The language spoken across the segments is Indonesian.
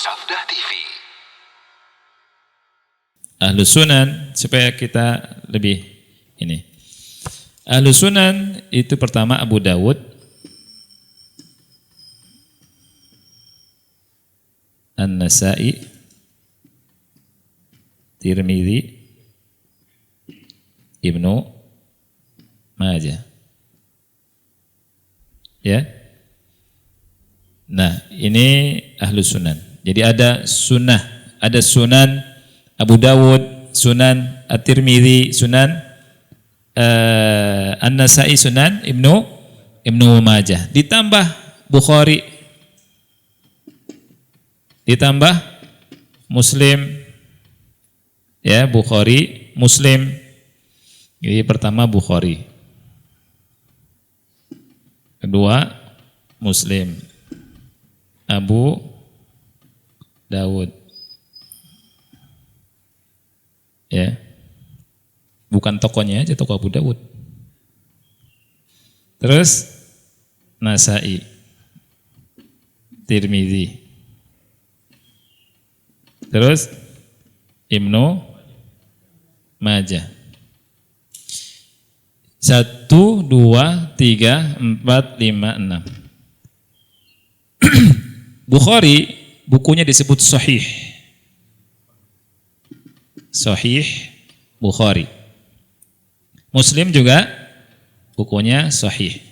Sabda TV. Ahlus Sunan, supaya kita lebih ini. Ahlus Sunan itu pertama Abu Dawud, An-Nasa'i, Tirmidzi, Ibnu Majah. Ya. Nah, ini Ahlus Sunan. Jadi ada sunnah, ada Sunan Abu Dawud, Sunan At-Tirmidzi, Sunan An-Nasa'i, Sunan Ibnu Majah. Ditambah Bukhari, ditambah Muslim. Ya, Bukhari, Muslim. Jadi pertama Bukhari. Kedua Muslim. Abu Dawud. Ya. Bukan tokonya aja, toko Abu Dawud. Terus Nasa'i, Tirmidzi. Terus Ibnu Majah. 1, 2, 3, 4, 5, 6. Bukhari bukunya disebut Sahih. Sahih Bukhari. Muslim juga bukunya Sahih.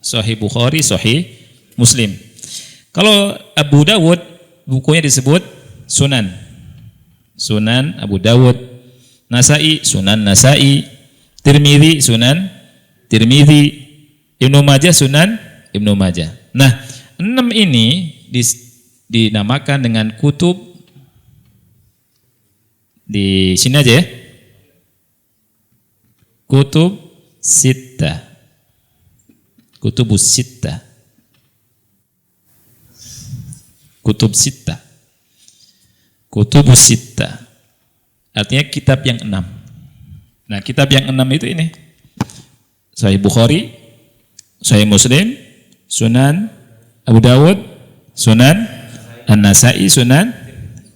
Sahih Bukhari, Sahih Muslim. Kalau Abu Dawud bukunya disebut Sunan. Sunan Abu Dawud. Nasa'i, Sunan Nasa'i. Tirmidzi, Sunan Tirmidzi. Ibnu Majah, Sunan Ibnu Majah. Nah, 6 ini dinamakan dengan kutub. Di sini aja ya. Kutub Sittah. Kutubus Sittah. Kutub Sittah. Kutubus Sittah. Artinya kitab yang 6. Nah, kitab yang 6 itu ini. Sahih Bukhari, Sahih Muslim, Sunan Abu Dawud, Sunan An-Nasa'i, Sunan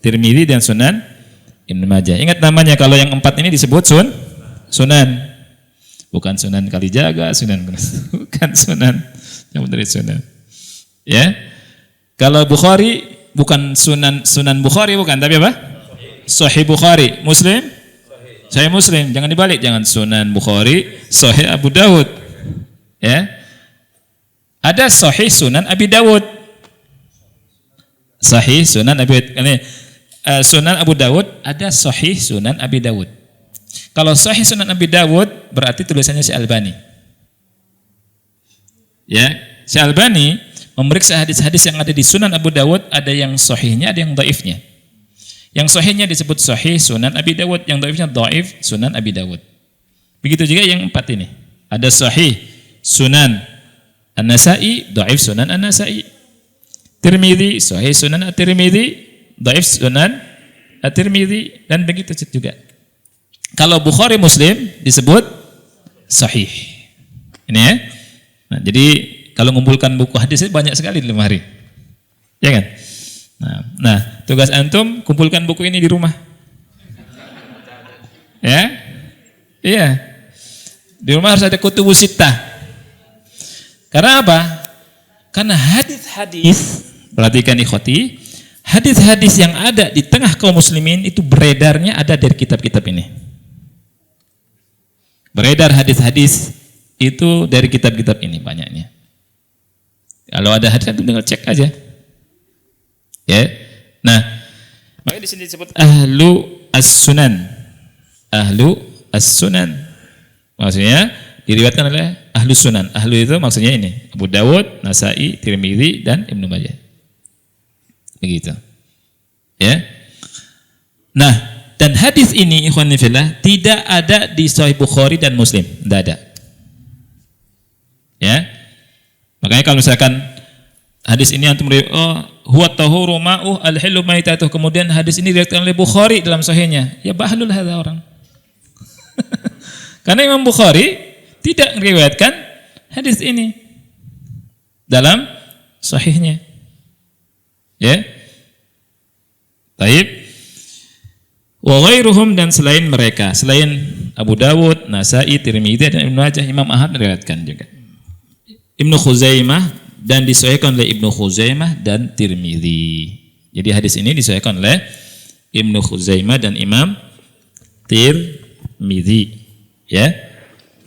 Tirmidzi, dan Sunan Ibnu Majah. Ingat namanya, kalau yang 4 ini disebut Sunan. Bukan Sunan Kalijaga, Sunan bukan Sunan. Yang benar Sunan. Ya. Kalau Bukhari bukan Sunan Bukhari, bukan, tapi apa? Sahih Bukhari. Muslim? Sahih Muslim. Jangan dibalik, jangan Sunan Bukhari, Sahih Abu Dawud. Ya. Ada Sahih Sunan Abi Dawud. Sahih Sunan Abi ini Sunan Abu Dawud, ada Sahih Sunan Abi Dawud. Kalau Sahih Sunan Abi Dawud berarti tulisannya Syekh Albani. Ya, Syekh Albani memeriksa hadis-hadis yang ada di Sunan Abu Dawud, ada yang sahihnya, ada yang dhaifnya. Yang sahihnya disebut Sahih Sunan Abi Dawud, yang dhaifnya dhaif Sunan Abi Dawud. Begitu juga yang 4 ini. Ada Sahih Sunan An-Nasa'i, dhaif Sunan An-Nasa'i. Tirmidzi, Sahih Sunan At-Tirmidzi, dhaif Sunan At-Tirmidzi, dan begitu juga. Kalau Bukhari, Muslim disebut Sahih. Ini ya. Nah, jadi kalau mengumpulkan buku hadis banyak sekali di lemari. Ya kan? Nah, tugas antum kumpulkan buku ini di rumah. Ya? Iya. Di rumah harus ada kutubus sittah. Karena apa? Karena hadis-hadis, perhatikan ikhwati, hadis-hadis yang ada di tengah kaum muslimin itu beredarnya ada dari kitab-kitab ini. Beredar hadis-hadis itu dari kitab-kitab ini banyaknya. Kalau ada hadis itu tinggal cek aja. Ya. Nah, makanya di sini disebut ahlu as-sunan. Ahlu as-sunan. Maksudnya diriwayatkan oleh ahlu sunan. Ahlu itu maksudnya ini, Abu Dawud, Nasa'i, Tirmidzi, dan Ibnu Majah. Begitu. Ya. Nah, dan hadis ini ikhwan fillah tidak ada di Sahih Bukhari dan Muslim, tidak ada. Ya. Makanya kalau misalkan hadis ini antum huwa tahuru ma'uh al-hillu maitatuh, kemudian hadis ini diriwayatkan oleh Bukhari dalam sahihnya, ya bahlul hadza orang. Karena Imam Bukhari tidak meriwayatkan hadis ini dalam sahihnya. Ya. Taib. Wa ghairuhum, dan selain mereka, selain Abu Dawud, Nasai, Tirmidzi dan Ibnu Majah, Imam Ahmad meriwayatkan juga. Ibnu Khuzaimah, dan disahihkan oleh Ibnu Khuzaimah dan Tirmidzi. Jadi hadis ini disahihkan oleh Ibnu Khuzaimah dan Imam Tirmidzi, ya.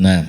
Nah,